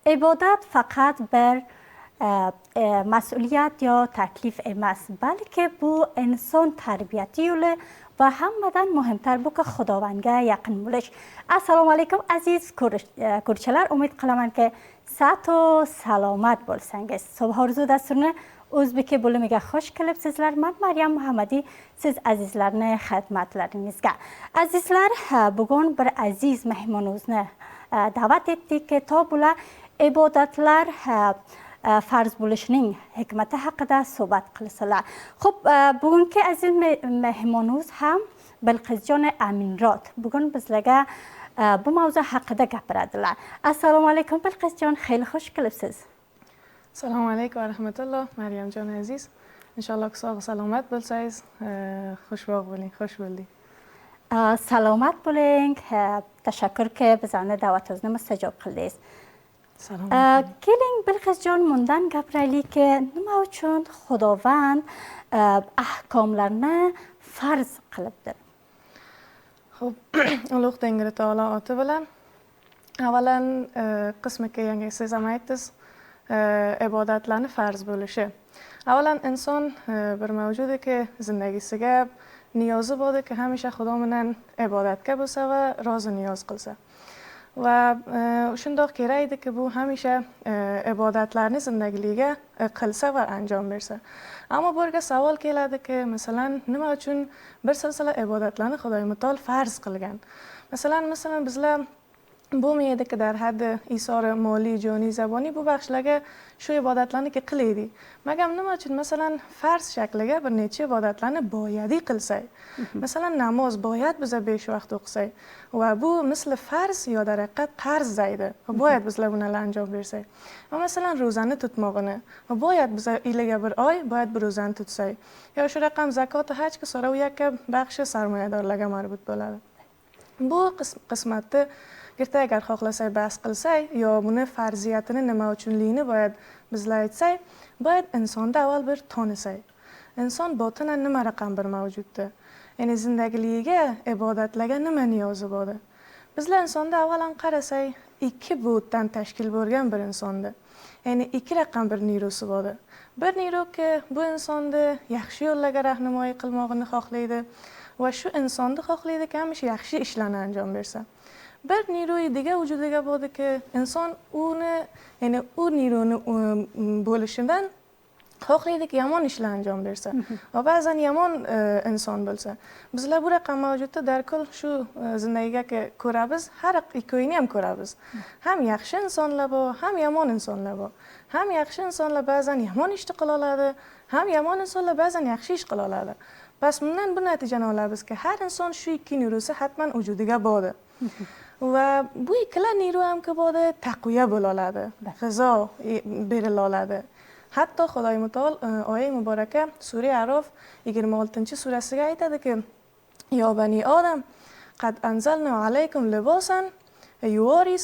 عبادت فقط بر مسئولیت یا تکلیف اmas بلکه bu inson tarbiyati yo'li va hammadan muhimtar bu ki xudovanga yaqin bo'lish. Assalomu alaykum aziz ko'ruvchilar, umid qilaman ki sağ و salomat bo'lsangiz. Sabah orzu dasturini o'zbeki bo'limiga xush kelibsizlar. Men Maryam Muhammadi siz azizlarni xizmatlaringizga. Azizlar, bugun bir aziz mehmonimizni da'vat etdik ki ta bular ibodatlar farz bo'lishining hikmati haqida suhbat qilsalar. Xo'p, bugungi aziz mehmonimiz ham Bilqizjon Aminrod. Bugun bizlarga bu mavzu haqida gapiradilar. Assalomu alaykum Bilqizjon, xeyli xush kelibsiz. Assalomu alaykum va rahmatulloh Maryamjon aziz. Inshaalloh sog' salomat bo'lsangiz, xushvaqt bo'ling, xush bo'ldik. Salomat bo'ling. Tashakkurki bizani da'vatimizni mustajob qildingiz. Keling Bilqizjon, mundan gapiraylikki, nima uchun Xudovand ahkomlarni farz qilibdir? Xo'p, Ulug' Tangri taolo oti bilan avvalan qismiga yangi siz ham aytdingiz, ibodatlarni farz bo'lishi. Avvalan inson bir mavjudiki, zindagisiga niyozi borki, hamisha Xudo bilan ibodatga bo'lsa va rozi niyoz qilsa. Va shundoq kerak ediki, bu hamisha ibodatlarni zindagiligiga qilsa va anjom bersa. Ammo bu yerga savol keladiki, masalan, nima uchun bir silsila ibodatlarni Xudoy mutol farz qilgan? Masalan, bizlar bo'lmaydiki dar haddi isori moliy, joniy, zaboniy bu baxshlarga shu ibodatlarni qilaylik. Magam nima uchun masalan farz shakliga bir necha ibodatlarni boyadi qilsak. Masalan, namoz boyat biza 5 vaqt o'qisak va bu misli farz yo daraqat qarz zaydi. Boyat bizlar buni anjom bersak. Va masalan ro'zani tutmoqni boyat biza iliga bir oy boyat bir ro'zani tutsak. Yo shu raqam zakot va hajga so'rov yakka baxshi sarmoyadorlarga marbut bo'ladi. Bu qismatni Gerta agar xohlasak bas qilsak, yo buni farziyatini nima uchunligini boyad bizlar aytsak, boyad insonda avval bir tonisak. Inson botinan nima raqam bir mavjuddir. Ya'ni zindagiligiga, ibodatlarga nima niyozi bor? Bizlar insonda avvalan qarasak, ikki bo'tdan tashkil bo'lgan bir insonda. Ya'ni ikki raqam bir nirosi bor. Bir niroki bu insonni yaxshi yo'llarga rahnimoy qilmoqni xohlaydi va shu insonni xohlaydi ki hamisha yaxshi ishlarni anjom bersa. Bir niro'yi degan vujudiga bo'ldiki, inson uni, ya'ni u nironi bo'lishidan xohlaydiki yomon ishlar anjom bersa va ba'zan yomon inson bo'lsa. Bizlar bu raqam mavjudda darkul shu zindagiga ko'ramiz, har ikkovini ham ko'ramiz. Ham yaxshi insonlar bor, ham yomon insonlar bor. Ham yaxshi insonlar ba'zan yomon ishni qila oladi, ham yomon insonlar ba'zan yaxshi ish qila oladi. Bas bundan bu natijani olamizki, har inson shu ikki nirosi hatman vujudiga bor. Va bu ikkilar niro ham bo'ladi, taqviya bo'la oladi, g'izo berila oladi. Hatto Xudoy mutol oyat muboraka Sura Arof 26-surasiga aytadiki, yo bani odam qad anzalna alaykum libosan yuwari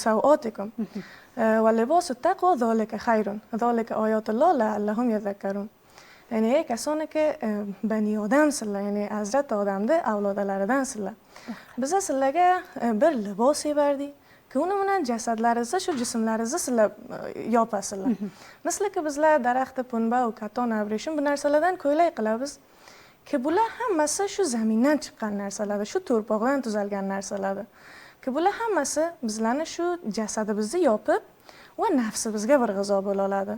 sawatikum va libosut taqvo zalika khayrun zalika oyatulloh la'allahum yadhakkarun. Ya'ni kasoni ki bani odam sizlar, ya'ni Hazrat Odamni avlodalaridan sizlar. Biza sizlarga bir libos berdik. Uni bilan jasadlaringizni, shu jismlaringizni sizlar yopasizlar. Masalan, bizlar daraxtni punba, katon, abreshim bu narsalardan ko'ylak qilamiz. Ki bular hammasi shu zamindan chiqqan narsalar, shu to'rpoqdan tuzalgan narsalar. Ki bular hammasi bizlarni shu jasadimizni yopib va nafsimizga bir g'izo bo'la oladi.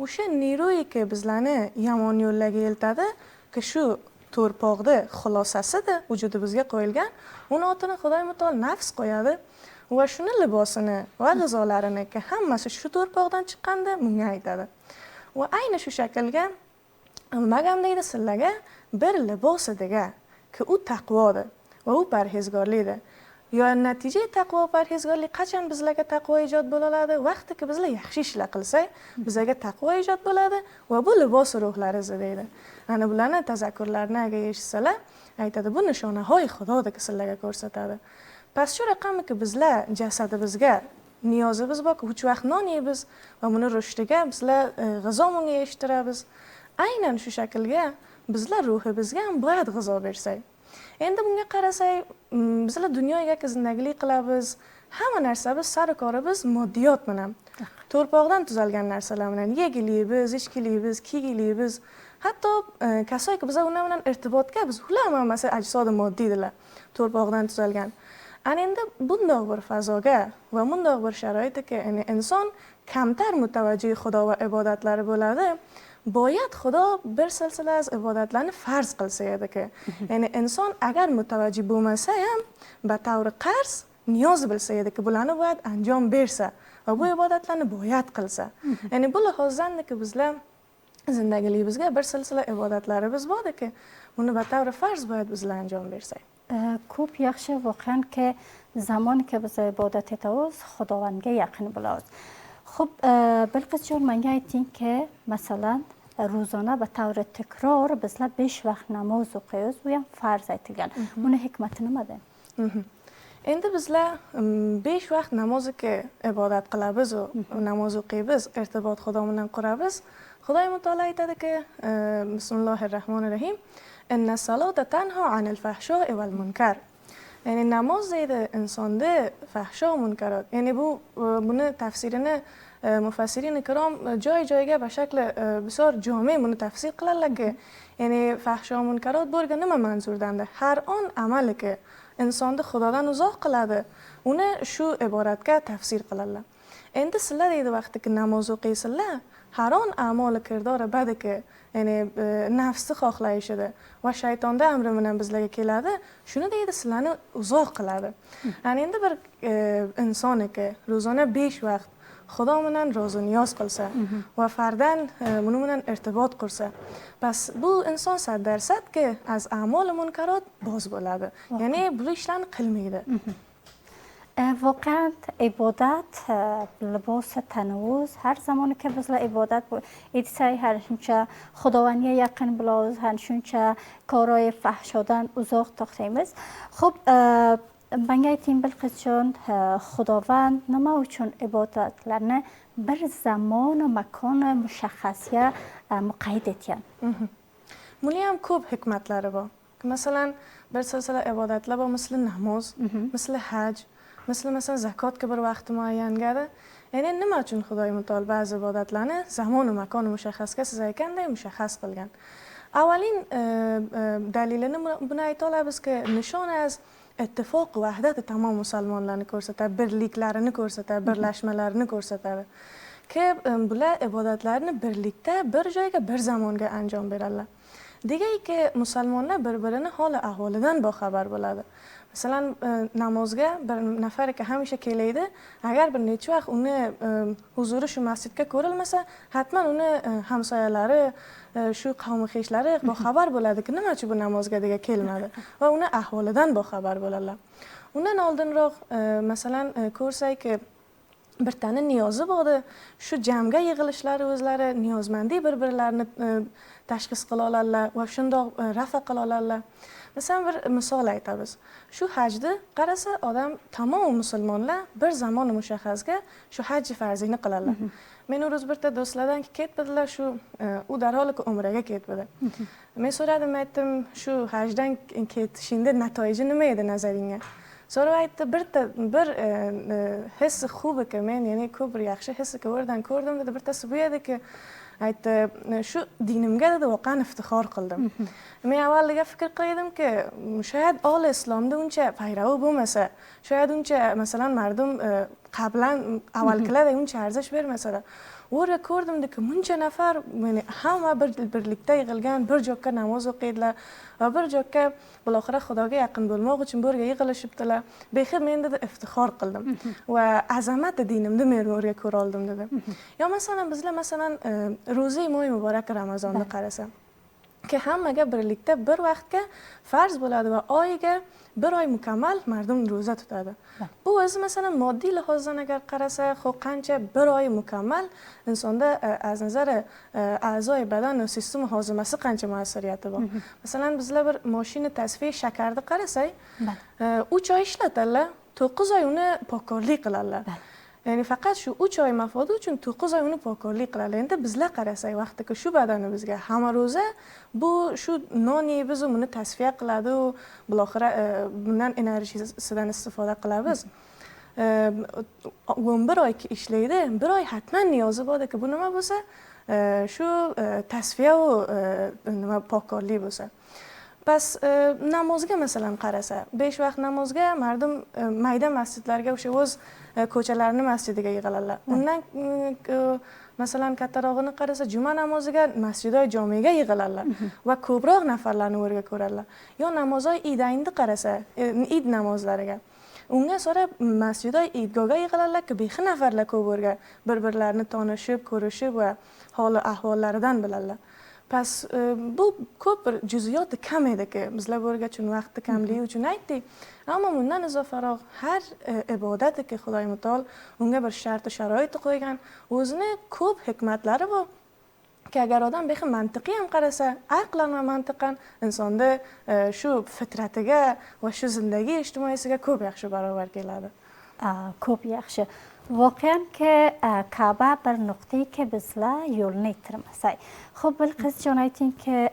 O'sha niro'yiki bizlarni yomon yo'llarga eltadi, ki shu to'rpoqni xulosasidir, vujudimizga qo'yilgan. Uni otini Xudoy mutol nafs qo'yadi. Va shuni libosini va g'izolarini ki hammasi shu to'rpoqdan chiqqanda bunga aytadi. Va ayni shu shaklga magam deydi sizlarga bir libos degan ki u taqvodir va u parhezgorlikdir. Yo natija taqvo parhezgorlik qachon bizlarga taqvo ijod bo'la oladi? Vaqtiki bizlar yaxshi ishlar qilsak, bizlarga taqvo ijod bo'ladi va bu libos ruhlaringiz deydi. Ana bularni tazakkurlarni agar eshitsalar, aytadi bu nishonahoy Xudodir sizlarga ko'rsatadi. Pas shu raqamki bizlar jasadimizga niyozimiz borki, uch vaqt non yeymiz va buni rushdiga bizlar g'izo unga yetishtiramiz. Aynan shu shaklga bizlar ruhimizga ham boyat g'izo bersak. Endi bunga qarasak, bizlar dunyoga zindagilik qilamiz, hamma narsamiz sari korimiz moddiyot bilan, to'rpoqdan tuzalgan narsalar bilan, yegiligimiz, ichgiligimiz, kiygiligimiz, hatto kasoyki biz ular bilan irtibotga biz ular hammasi ajsodi moddiydilar, to'rpoqdan tuzalgan. Ana endi bundoq bir fazoga va bundoq bir sharoitga inson kamtar mutavajjih Xudo va ibodatlari bo'ladi. Boyat Xudo bir silsila az ibodatlarni farz qilsa ediki. Ya'ni inson agar mutavajjih bo'lmasa ham batavri qarz niyoz bilsa ediki, bularni boyat anjom bersa va bu ibodatlarni boyat qilsa. Ya'ni bu lihozandaki bizlar zindagiligimizga bir silsila ibodatlarimiz bordiki, buni batavri farz boyat bizlar anjom bersak. ko'p yaxshi voqeanki zamoni ki biz ibodat etamiz, Xudovandga yaqin bo'lamiz. Xo'p, Bilqisjon, menga aytingki, masalan, ro'zona ba tavri takror bizlar 5 vaqt namoz o'qiymiz, bu ham farz aytilgan. Buni hikmati nimada? Endi bizlar 5 vaqt namozga ibodat qilamiz, namoz o'qiymiz, irtibot Xudo bilan quramiz. Xudo taolo aytadiki, Bismillahirrohmanirrohim, inna salota tanho anil fahsho'i val munkar. Ya'ni namoz deydi insonda fahsho munkarot. Ya'ni buni tafsirini mufassirin ikrom joy-joyiga bashakli bisor jami buni tafsir qiladilarki, ya'ni fahsho munkarot bo'lgan nima manzurdandir? Har on amaliki insonni Xudodan uzoq qiladi, uni shu iboratga tafsir qiladilar. Endi sizlar deydi vaqtiki namoz o'qiysizlar, har on a'moli kirdori badiki, ya'ni nafsni xohlashida va shaytonda amri bilan bizlarga keladi, shuni deydi sizlarni uzoq qiladi. Ya'ni endi bir insoniki ro'zona 5 vaqt Xudo bilan ro'za niyoz qilsa va fardan buni bilan irtibot qursa, bas bu inson 100%ki az a'mol munkarot boz bo'ladi. Ya'ni bu ishlarni qilmaydi. واقعا عبادت لباس تنوز هر زمانی که بزلا عبادت ایدسای هرشونچه خداوندی یقین بلاوز هرشونچه کارای فحشادن ازاق تاختیمیز. خب بنگایتیم Bilqisjon خداوند نما چون عبادت لرنه بر زمان و مکان مشخصیه مقید etgan. Buni ham ko'p hikmatlari bor. Masalan, bir silsila ibodatlar bor, misli namoz, misli haj, مثلا زکات که بر وقت معین گرده، یعنی نما چون خدای متعال بعض عبادتلانه زمان و مکان مشخص که سزای کنده مشخص قلگن. اولین دلیل بنای طالب است که نشان از اتفاق و وحدت تمام مسلمان لانه کرسته، برلیک لرنه کرسته، برلشمه لرنه کرسته که بله عبادت لرنه برلیکته بر جایی که بر زمان که انجام برله. دیگه ای که مسلمان بربرنه حال احوالدن با خبر بلده. مثلا نمازگاه بر نفری که همیشه کلیده اگر بر نیچه وقت اونه حضورش مسجد که کرل مثلا حتما اونه همسایه‌لاره شو قوم خیشلاره با خبر بلده که نما چی بر نمازگاه دیگه کلمده و اونه احوالدن با خبر بلده. اونه نالدن را مثلا کورسایی که bir tane niyozi bo'ldi, shu jamga yig'ilishlar o'zlari niyozmandi bir-birlarini tashxis qila oladilar va shundoq rafa qila oladilar. Masalan bir misol aytamiz. Shu hajni qarasa odam tamom musulmonlar bir zamon mushaxxasga shu haj farzini qiladilar. Men o'z birta do'stlardan ketdilar, shu u darhol umraga ketdi. Men so'radim, aytdim, shu hajdan ketishingda natijosi nima edi nazaringga? Sonra aytdi, bir hissi خوبه که من یعنی کوب yaxshi hissi که وردن کردم dedi, birtasi bu edi ki aytdi, shu dinimga dedi واقعا افتخار qildim. Men avvaliga fikr qildim ki شاید آل اسلامda uncha payravi bo'lmasa, شاید uncha masalan mardum qablan avvalgilarda uncha arzish bermasa, o'rga ko'rdimda ki muncha nafar ya'ni hamma birlikda yig'ilgan, bir joyga namoz o'qiydilar va bir joyga biloxira Xudoga yaqin bo'lmoq uchun birga yig'ilishibdilar. Bexir men dedi iftixor qildim va azamat dinimni men o'rga ko'ra oldim dedi. Yo masalan bizlar masalan ro'za mo'y muborak Ramazonni qarasam ki hammaga birlikda bir vaqtga farz bo'ladi va oyiga bir oy mukammal mardum ro'za tutadi. Bu o'zi masalan moddiy lihozdan agar qarasa, xo'p qancha bir oy mukammal insonda az nazari a'zoy badan va sistem hozimasi qancha muassariyati bor. Masalan bizlar bir mashina tasfiy shakarni qarasak, 3 oy ishlatadilar, 9 oy uni pokkorlik qiladilar. Yani faqat shu 3 oy mafodi uchun 9 oy uni pokkorlik qiladi. Endi bizlar qarasak vaqtida shu badanimizga hamma ro'za bu shu non yeymiz, uni tasfiya qiladi, biloxira bundan energiyasidan istifoda qilamiz. 11 oy ishlaydi, 1 oy hatman niyozi borki bu nima bo'lsa shu tasfiya va nima pokkorlik bo'lsa. Bas namozga masalan qarasa, 5 vaqt namozga mardum mayda masjidlarga o'sha o'z ko'chalarning masjidiga yig'iladilar. Undan masalan kattarog'ini qarasa, juma namoziga masjidoy jomiga yig'iladilar va ko'proq nafarlarni o'rga ko'radilar. Yo namozoy Idayni qarasa, Id namozlariga unga so'rab masjidoy idgohga yig'iladilar-ki, behi nafarlar ko'p o'rga bir-birlarini tanishib, ko'rishib va holi ahvollaridan biladilar. Pas bu ko'p bir juz'iyoti kam ediki, bizlar o'rgachun vaqtni kamligi uchun aytdik. Ammo bundan izofaroq har ibodatki Xudoy taolo unga bir shart va sharoit qo'ygan, o'zini ko'p hikmatlari bor. Ki agar odam behi mantiqiy ham qarasa, aqlan va mantiqan insonda shu fitratiga va shu zindagi ijtimoiyasiga ko'p yaxshi barobar keladi. Ko'p yaxshi. Voqean ki Ka'ba bir nuqtai ki bizlar yo'lni yitirmasak. Xo'p, Bilqisjon ayting ki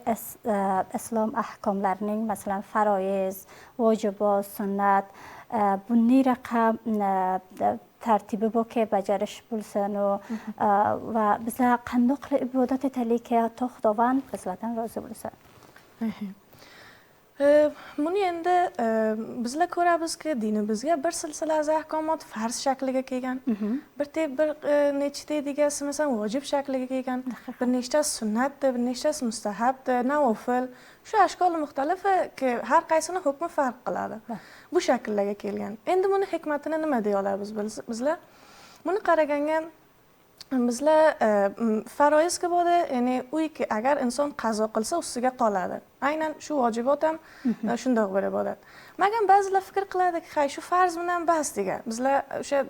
islom ahkomlarining masalan faroiz, vojibot, sunnat bunday raqam tartibi bor ki bajarish bo'lsin va bizlar qandoq qilib ibodat etaylik ki Xudovand bizlardan rozi bo'lsin. Buni endi bizlar ko'ramizki, dinimizga bir silsila ahkomot farz shakliga kelgan, bir nechta degasi masalan vojib shakliga kelgan, bir nechta sunnatdir, bir nechta mustahabdir, navofil, shu ashkoli muxtalifi ki har qaysini hukmi farq qiladi. Bu shakllarga kelgan. Endi buni hikmatini nima deya olamiz bizlar? Buni qaraganda bizlar faroizga bo'ldi, ya'ni uyki agar inson qazo qilsa ustiga qoladi. Aynan shu vojibot ham shundoq bir ibodat. Magan ba'zilar fikr qiladiki, hay shu farz bilan bas degan. Bizlar o'sha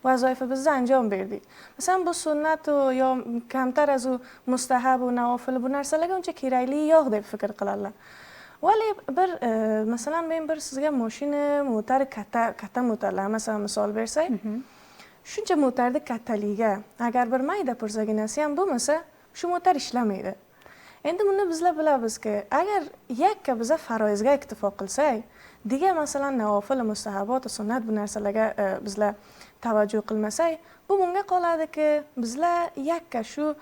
vazoifamizni anjom berdik. Masalan, bu sunnat yo kamtar az mustahab va navofil bu narsalarga uncha kerakli yo'q deb fikr qiladilar. Vali bir masalan men bir sizga mashina, motor katta motorlar masalan misol bersak, shuncha motorni kattaligiga agar bir mayda purzaginasi ham bo'lmasa, shu motor ishlamaydi. Endi buni bizlar bilamizki, agar yakka biza faroizga iktifo qilsak, degan masalan navofil, mustahabot, sunnat bu narsalarga bizlar tavajjuh qilmasak, bu bunga qoladiki, bizlar yakka shu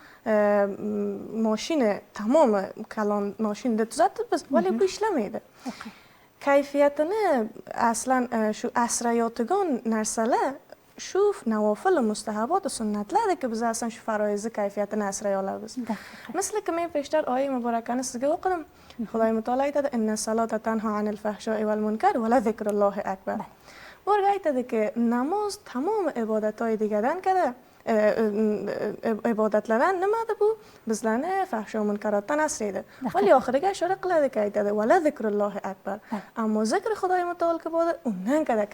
mashina tamomi kalon mashinada tuzatib biz, vali bu ishlamaydi. Kayfiyatini aslan shu asrayotgan narsalar shu navofil mustahabot sunnatlardagi biz aslida shu faroizni kayfiyatini asray olamiz. Masalan, men peshtar oyi muborakani sizga o'qidim. Xudoy taolo aytadi: "Inna salata tanha anil fahsho'i wal munkar va la zikrullohi akbar." Bu yerga aytadiki, namoz tamom ibodat-oy degandan ko'ra ibodatlardan nimada bu? Bizlarni fahsho munkarotdan asraydi. Vali oxiriga ishora qiladiki, aytadi: "Va la zikrullohi akbar." Ammo zikr Xudoy taologa bo'ldi, undan ko'ra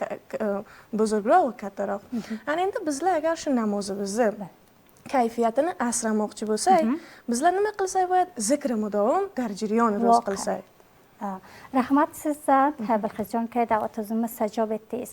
buzurgroq va kattaroq. Ana endi bizlar agar shu namozimizni kayfiyatini asramoqchi bo'lsak, bizlar nima qilsak bo'ladi? Zikr mudoim darjiriyon ro'z qilsak. Rahmat sizdan, Bilqisjon, ki da'vatimizni sajab etdingiz.